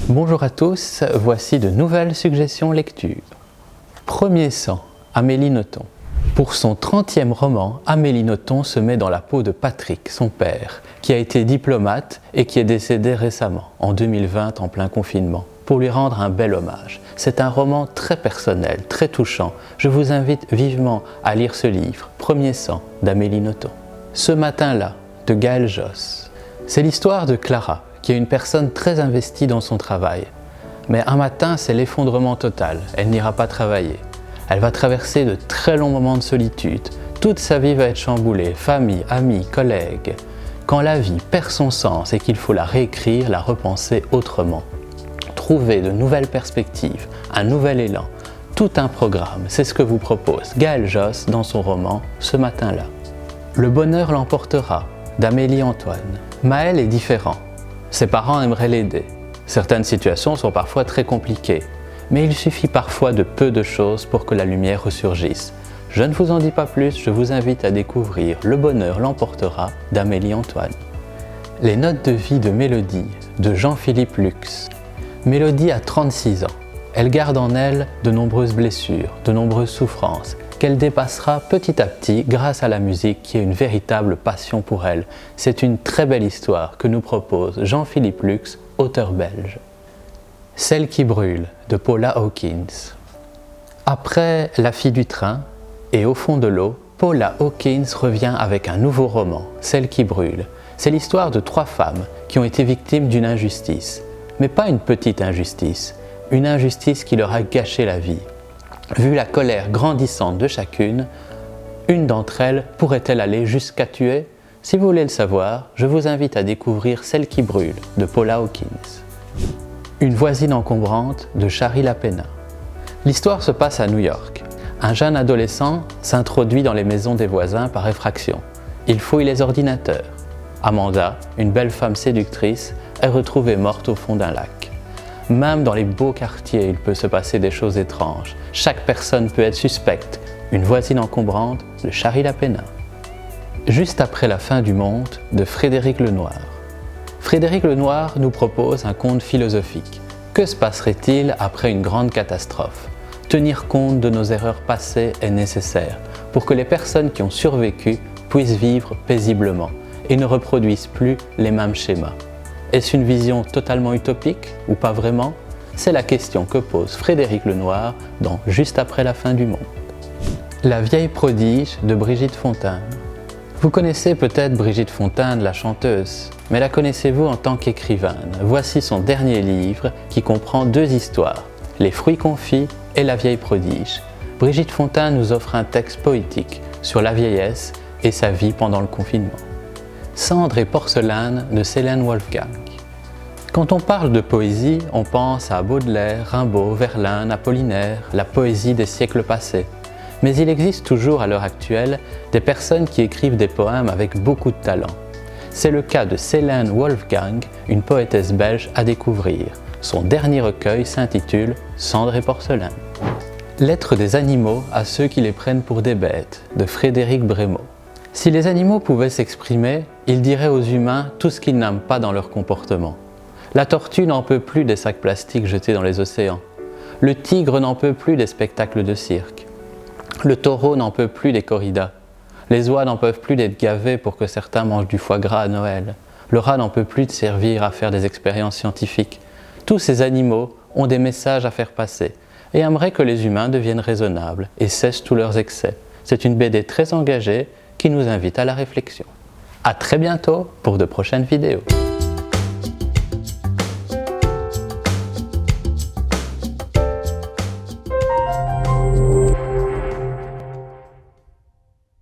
Bonjour à tous, voici de nouvelles suggestions lecture. Premier sang, Amélie Nothomb. Pour son 30e roman, Amélie Nothomb se met dans la peau de Patrick, son père, qui a été diplomate et qui est décédé récemment, en 2020, en plein confinement, pour lui rendre un bel hommage. C'est un roman très personnel, très touchant. Je vous invite vivement à lire ce livre, Premier sang, d'Amélie Nothomb. Ce matin-là, de Gaël Josse. C'est l'histoire de Clara, qui est une personne très investie dans son travail. Mais un matin, c'est l'effondrement total. Elle n'ira pas travailler. Elle va traverser de très longs moments de solitude. Toute sa vie va être chamboulée, famille, amis, collègues. Quand la vie perd son sens et qu'il faut la réécrire, la repenser autrement. Trouver de nouvelles perspectives, un nouvel élan. Tout un programme, c'est ce que vous propose Gaël Josse dans son roman « Ce matin-là ». Le bonheur l'emportera, d'Amélie Antoine. Maël est différent. Ses parents aimeraient l'aider. Certaines situations sont parfois très compliquées. Mais il suffit parfois de peu de choses pour que la lumière ressurgisse. Je ne vous en dis pas plus, je vous invite à découvrir Le bonheur l'emportera d'Amélie Antoine. Les notes de vie de Mélodie de Jean-Philippe Lux. Mélodie a 36 ans. Elle garde en elle de nombreuses blessures, de nombreuses souffrances, qu'elle dépassera petit à petit grâce à la musique qui est une véritable passion pour elle. C'est une très belle histoire que nous propose Jean-Philippe Lux, auteur belge. Celle qui brûle de Paula Hawkins. Après La fille du train et Au fond de l'eau, Paula Hawkins revient avec un nouveau roman, Celle qui brûle. C'est l'histoire de 3 femmes qui ont été victimes d'une injustice. Mais pas une petite injustice, une injustice qui leur a gâché la vie. Vu la colère grandissante de chacune, une d'entre elles pourrait-elle aller jusqu'à tuer? Si vous voulez le savoir, je vous invite à découvrir Celle qui brûle de Paula Hawkins. Une voisine encombrante de Shari Lapena. L'histoire se passe à New York. Un jeune adolescent s'introduit dans les maisons des voisins par effraction. Il fouille les ordinateurs. Amanda, une belle femme séductrice, est retrouvée morte au fond d'un lac. Même dans les beaux quartiers, il peut se passer des choses étranges. Chaque personne peut être suspecte. Une voisine encombrante de Shari Lapena. Juste après la fin du monde de Frédéric Lenoir. Frédéric Lenoir nous propose un conte philosophique. Que se passerait-il après une grande catastrophe? Tenir compte de nos erreurs passées est nécessaire pour que les personnes qui ont survécu puissent vivre paisiblement et ne reproduisent plus les mêmes schémas. Est-ce une vision totalement utopique ou pas vraiment? C'est la question que pose Frédéric Lenoir dans Juste après la fin du monde. La vieille prodige de Brigitte Fontaine. Vous connaissez peut-être Brigitte Fontaine, la chanteuse, mais la connaissez-vous en tant qu'écrivaine? Voici son dernier livre qui comprend 2 histoires, Les fruits confits et La vieille prodige. Brigitte Fontaine nous offre un texte poétique sur la vieillesse et sa vie pendant le confinement. Cendre et porcelaine de Céline Wolfgang. Quand on parle de poésie, on pense à Baudelaire, Rimbaud, Verlaine, Apollinaire, la poésie des siècles passés. Mais il existe toujours à l'heure actuelle des personnes qui écrivent des poèmes avec beaucoup de talent. C'est le cas de Céline Wolfgang, une poétesse belge à découvrir. Son dernier recueil s'intitule Cendre et porcelaine. Lettres des animaux à ceux qui les prennent pour des bêtes, de Frédéric Brémaux. Si les animaux pouvaient s'exprimer, ils diraient aux humains tout ce qu'ils n'aiment pas dans leur comportement. La tortue n'en peut plus des sacs plastiques jetés dans les océans. Le tigre n'en peut plus des spectacles de cirque. Le taureau n'en peut plus des corridas. Les oies n'en peuvent plus d'être gavées pour que certains mangent du foie gras à Noël. Le rat n'en peut plus de servir à faire des expériences scientifiques. Tous ces animaux ont des messages à faire passer et aimeraient que les humains deviennent raisonnables et cessent tous leurs excès. C'est une BD très engagée qui nous invite à la réflexion. À très bientôt pour de prochaines vidéos.